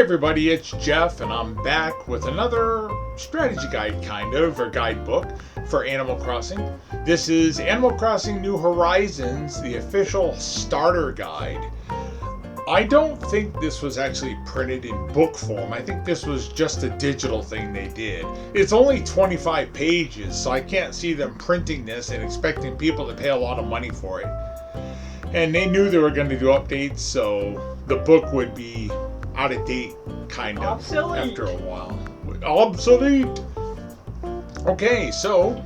everybody, it's Jeff, and I'm back with another strategy guide, or guidebook for Animal Crossing. This is Animal Crossing New Horizons, the official starter guide. I don't think this was actually printed in book form. I think this was just a digital thing they did. It's only 25 pages, so I can't see them printing this and expecting people to pay a lot of money for it. And they knew they were going to do updates, so the book would be out of date, kind of, obsolete. After a while. Obsolete! Okay, so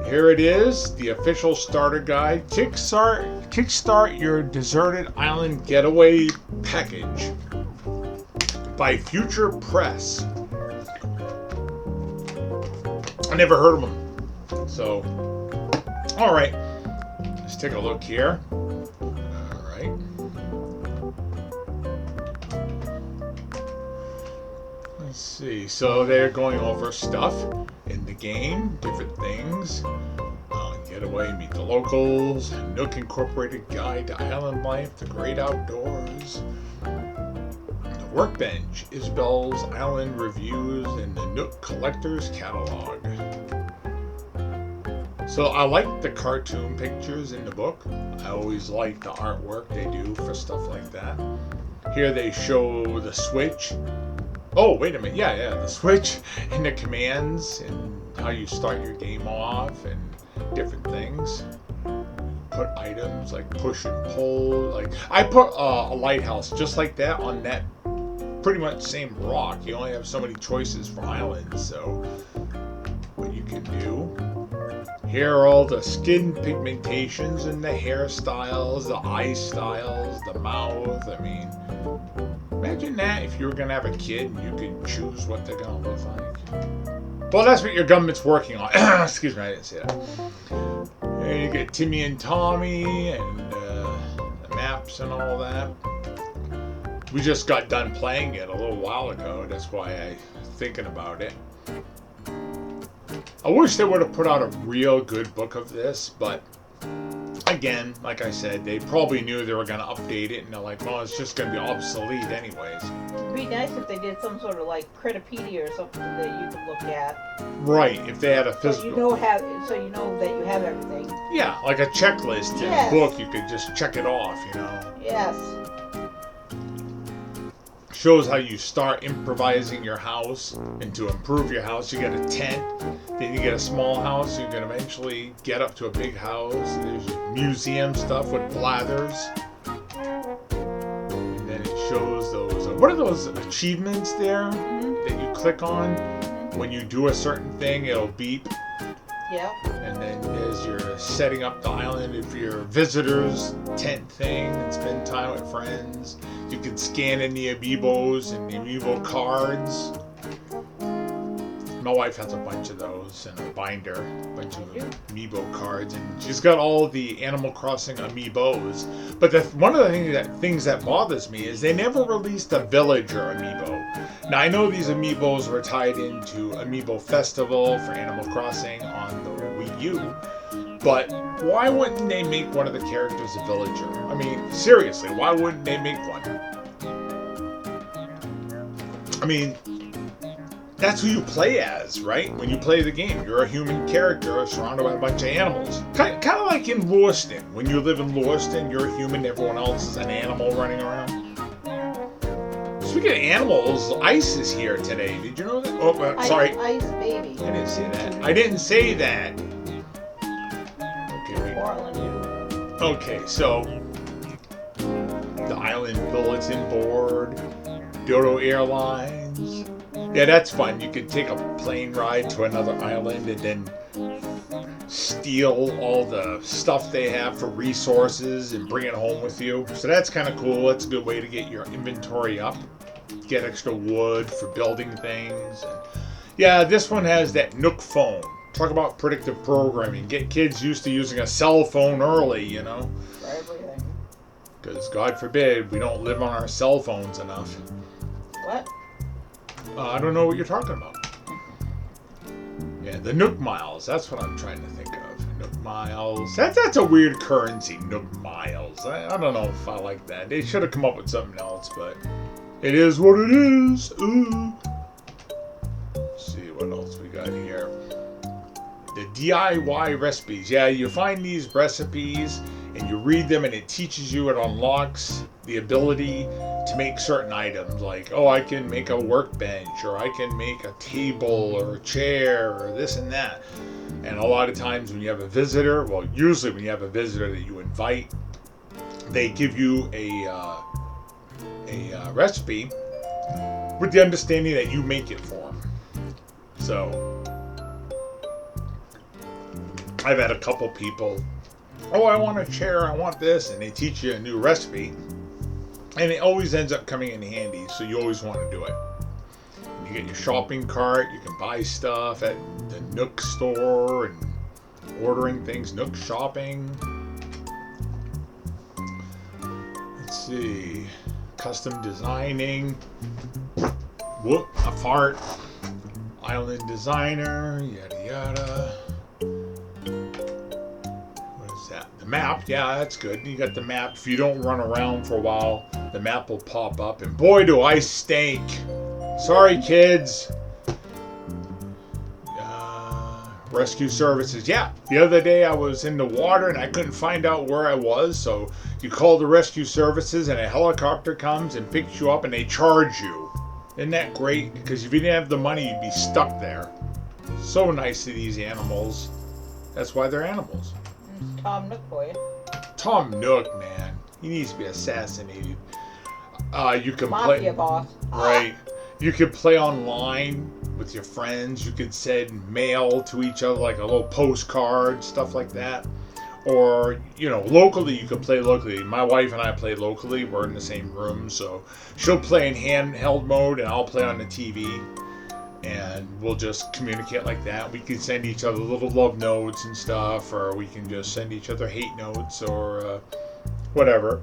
here it is, the official starter guide. Kickstart your deserted island getaway package by Future Press. I never heard of them. So, alright, let's take a look here. Alright. Let's see, so they're going over stuff in the game, different things. Getaway, meet the locals, Nook Incorporated Guide to Island Life, the Great Outdoors, the Workbench, Isabel's Island Reviews, and the Nook Collector's Catalog. So I like the cartoon pictures in the book. I always like the artwork they do for stuff like that. Here they show the Switch. Oh, wait a minute. Yeah, the Switch and the commands and how you start your game off and different things. Put items like push and pull. Like I put a lighthouse just like that on that pretty much same rock. You only have so many choices for islands, so what you can do. Here are all the skin pigmentations and the hairstyles, the eye styles, the mouth. I mean, imagine that if you were going to have a kid and you could choose what they're going to look like. Well, that's what your government's working on. Excuse me, I didn't say that. And you get Timmy and Tommy and the maps and all that. We just got done playing it a little while ago. That's why I'm thinking about it. I wish they would have put out a real good book of this, but again, like I said, they probably knew they were going to update it, and they're like, well, it's just going to be obsolete anyways. It'd be nice if they did some sort of like Critapedia or something that you could look at. Right, if they had a physical. So you know that you have everything. Yeah, like a checklist in a book, you could just check it off, you know. Yes. Shows how you start improvising your house, and to improve your house, you get a tent. Then you get a small house, so you can eventually get up to a big house. There's museum stuff with blathers. And then it shows those, what are those achievements there that you click on? When you do a certain thing, it'll beep. Yep. And then as you're setting up the island, if you're visitors, tent thing, and spend time with friends, you can scan in the amiibos and the amiibo cards. My wife has a bunch of those in a binder, a bunch of amiibo cards, and she's got all the Animal Crossing amiibos. But one of the things that bothers me is they never released a villager amiibo. Now I know these amiibos were tied into Amiibo Festival for Animal Crossing on the Wii U, but why wouldn't they make one of the characters a villager? I mean, seriously, why wouldn't they make one? I mean, that's who you play as, right? When you play the game, you're a human character surrounded by a bunch of animals. Kind of like in Lewiston. When you live in Lewiston, you're a human, everyone else is an animal running around. Speaking of animals, Ice is here today. Did you know that? Oh, sorry. Ice baby. I didn't say that. I didn't say that. Okay, wait. Okay, so the Island Bulletin Board, Dodo Airlines. Yeah, that's fun. You could take a plane ride to another island and then steal all the stuff they have for resources and bring it home with you. So that's kind of cool. That's a good way to get your inventory up. Get extra wood for building things. And yeah, this one has that Nook phone. Talk about predictive programming. Get kids used to using a cell phone early, you know. For everything. Because God forbid we don't live on our cell phones enough. What? I don't know what you're talking about. Yeah, the Nook Miles. That's what I'm trying to think of. Nook Miles. That's a weird currency, Nook Miles. I don't know if I like that. They should have come up with something else, but It is what it is. Ooh. Let's see what else we got here. The DIY recipes. Yeah, you find these recipes and you read them and it teaches you, it unlocks the ability to make certain items. Like, oh, I can make a workbench, or I can make a table or a chair or this and that. And a lot of times when you have a visitor, well, usually when you have a visitor that you invite, they give you a recipe with the understanding that you make it for them. So I've had a couple people, oh, I want a chair, I want this, and they teach you a new recipe, and it always ends up coming in handy, so you always want to do it. You get your shopping cart, you can buy stuff at the Nook store and ordering things, Nook shopping. Let's see, custom designing, whoop, a fart, island designer, yada yada. What is that? The map, yeah, that's good. You got the map. If you don't run around for a while, the map will pop up, and boy do I stink. Sorry, kids. Rescue services. Yeah, the other day I was in the water and I couldn't find out where I was, so you call the rescue services and a helicopter comes and picks you up and they charge you. Isn't that great? Because if you didn't have the money, you'd be stuck there. So nice to these animals. That's why they're animals. It's Tom Nook for you. Tom Nook, man. He needs to be assassinated. You can Mafia play... boss. Right. You could play online with your friends. You could send mail to each other, like a little postcard, stuff like that. Or, you know, locally, you could play locally. My wife and I play locally. We're in the same room, so she'll play in handheld mode, and I'll play on the TV. And we'll just communicate like that. We can send each other little love notes and stuff, or we can just send each other hate notes, or whatever.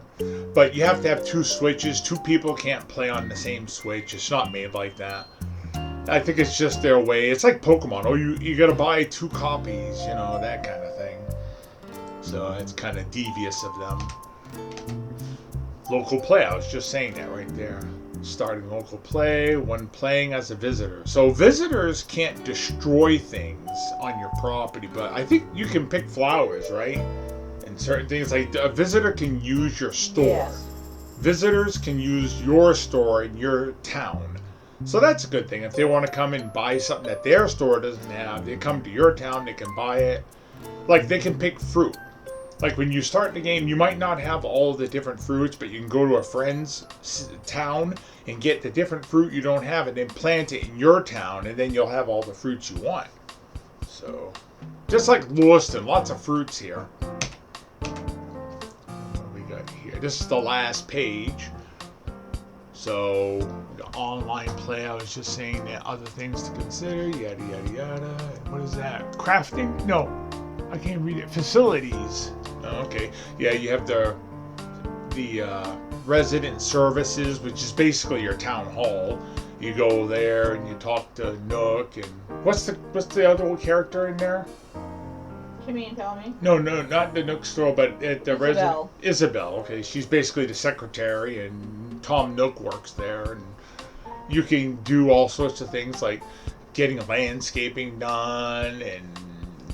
But you have to have two switches. Two people can't play on the same switch. It's not made like that. I think it's just their way. It's like Pokemon. Oh, you gotta buy 2 copies, you know, that kind of thing. So it's kind of devious of them. Local play. I was just saying that right there. Starting local play when playing as a visitor. So visitors can't destroy things on your property, but I think you can pick flowers, right? And certain things, like a visitor can use your store. Yes. Visitors can use your store in your town. So that's a good thing. If they want to come and buy something that their store doesn't have, they come to your town, they can buy it. Like, they can pick fruit. Like, when you start the game, you might not have all the different fruits, but you can go to a friend's town and get the different fruit you don't have and then plant it in your town, and then you'll have all the fruits you want. So, just like Lewiston, lots of fruits here. What we got here? This is the last page. So, the online play, I was just saying that other things to consider, yada, yada, yada. What is that? Crafting? No, I can't read it. Facilities. Oh, okay. Yeah, you have the resident services, which is basically your town hall. You go there and you talk to Nook, and what's the other character in there? You mean tell me? No, not the Nook store, but at the Isabel. Isabel. Okay, she's basically the secretary, and Tom Nook works there, and you can do all sorts of things like getting landscaping done and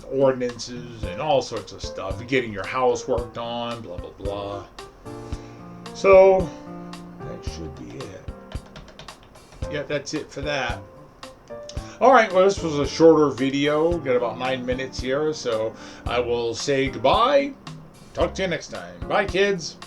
ordinances and all sorts of stuff. Getting your house worked on, blah blah blah. So that should be it. Yeah, that's it for that. Alright, well, this was a shorter video. Got about 9 minutes here, so I will say goodbye. Talk to you next time. Bye, kids.